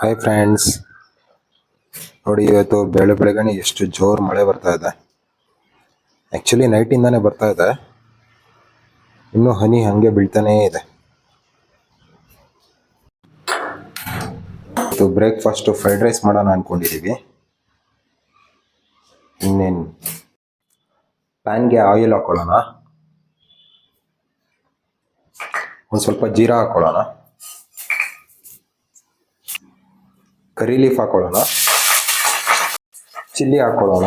Hi friends, ನೋಡಿ ಇವತ್ತು ಬೆಳಗ್ಗೆನೆ ಎಷ್ಟು ಜೋರು ಮಳೆ ಬರ್ತಾ ಇದೆ. ಆ್ಯಕ್ಚುಲಿ ನೈಟಿಂದಾನೇ ಬರ್ತಾ ಇದೆ, ಇನ್ನೂ ಹನಿ ಹಾಗೆ ಬೀಳ್ತಾನೇ ಇದೆ. ಇವತ್ತು ಬ್ರೇಕ್ಫಾಸ್ಟು ಫ್ರೈಡ್ ರೈಸ್ ಮಾಡೋಣ ಅಂದ್ಕೊಂಡಿದ್ದೀವಿ. ಇನ್ನೇನು ಪ್ಯಾನ್ಗೆ ಆಯಿಲ್ ಹಾಕೊಳ್ಳೋಣ, ಒಂದು ಸ್ವಲ್ಪ ಜೀರಾ ಹಾಕೊಳ್ಳೋಣ, ಕರಿ ಲೀಫ್ ಹಾಕೊಳ್ಳೋಣ, ಚಿಲ್ಲಿ ಹಾಕೊಳ್ಳೋಣ.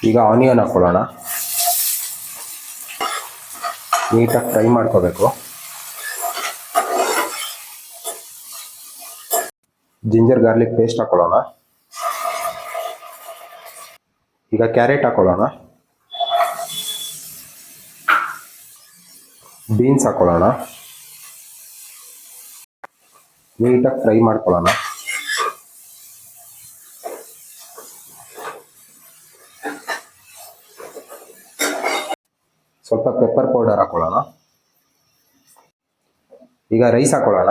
ಈಗ ಆನಿಯನ್ ಹಾಕೊಳ್ಳೋಣ, ನೀಟಾಗಿ ಫ್ರೈ ಮಾಡ್ಕೋಬೇಕು. ಜಿಂಜರ್ ಗಾರ್ಲಿಕ್ ಪೇಸ್ಟ್ ಹಾಕೊಳ್ಳೋಣ. ಈಗ ಕ್ಯಾರೆಟ್ ಹಾಕೊಳ್ಳೋಣ, ಬೀನ್ಸ್ ಹಾಕೊಳ್ಳೋಣ, ನೀಟಾಗಿ ಫ್ರೈ ಮಾಡ್ಕೊಳ್ಳೋಣ. ಸ್ವಲ್ಪ ಪೆಪ್ಪರ್ ಪೌಡರ್ ಹಾಕೊಳ್ಳೋಣ. ಈಗ ರೈಸ್ ಹಾಕೊಳ್ಳೋಣ.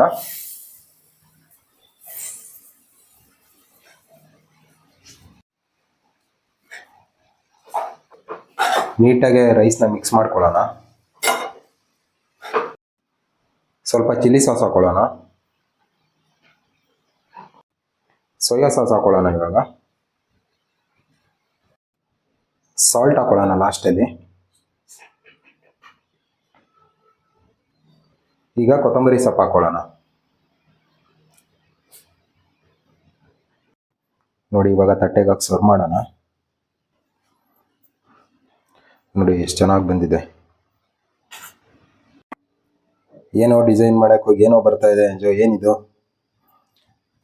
ನೀಟಾಗಿ ರೈಸ್ನ ಮಿಕ್ಸ್ ಮಾಡ್ಕೊಳ್ಳೋಣ. ಸ್ವಲ್ಪ ಚಿಲ್ಲಿ ಸಾಸ್ ಹಾಕೊಳ್ಳೋಣ, ಸೋಯಾ ಸಾಸ್ ಹಾಕೊಳ್ಳೋಣ. ಇವಾಗ ಸಾಲ್ಟ್ ಹಾಕೊಳ್ಳೋಣ ಲಾಸ್ಟಲ್ಲಿ. ಈಗ ಕೊತ್ತಂಬರಿ ಸೊಪ್ಪು ಹಾಕೊಳ್ಳೋಣ. ನೋಡಿ, ಇವಾಗ ತಟ್ಟೆಗೆ ಹಾಕಿ ಸರ್ವ್ ಮಾಡೋಣ. ನೋಡಿ ಎಷ್ಟು ಚೆನ್ನಾಗಿ ಬಂದಿದೆ. ಏನೋ ಡಿಸೈನ್ ಮಾಡೋಕ್ಕೆ ಹೋಗಿ ಏನೋ ಬರ್ತಾ ಇದೆ. ಏನಿದು?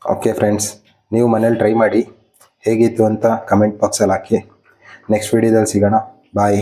ಓಕೆ ಫ್ರೆಂಡ್ಸ್, ನೀವು ಮನೇಲಿ ಟ್ರೈ ಮಾಡಿ, ಹೇಗಿತ್ತು ಅಂತ ಕಮೆಂಟ್ ಬಾಕ್ಸಲ್ಲಿ ಹಾಕಿ. ನೆಕ್ಸ್ಟ್ ವಿಡಿಯೋದಲ್ಲಿ ಸಿಗೋಣ. ಬಾಯ್.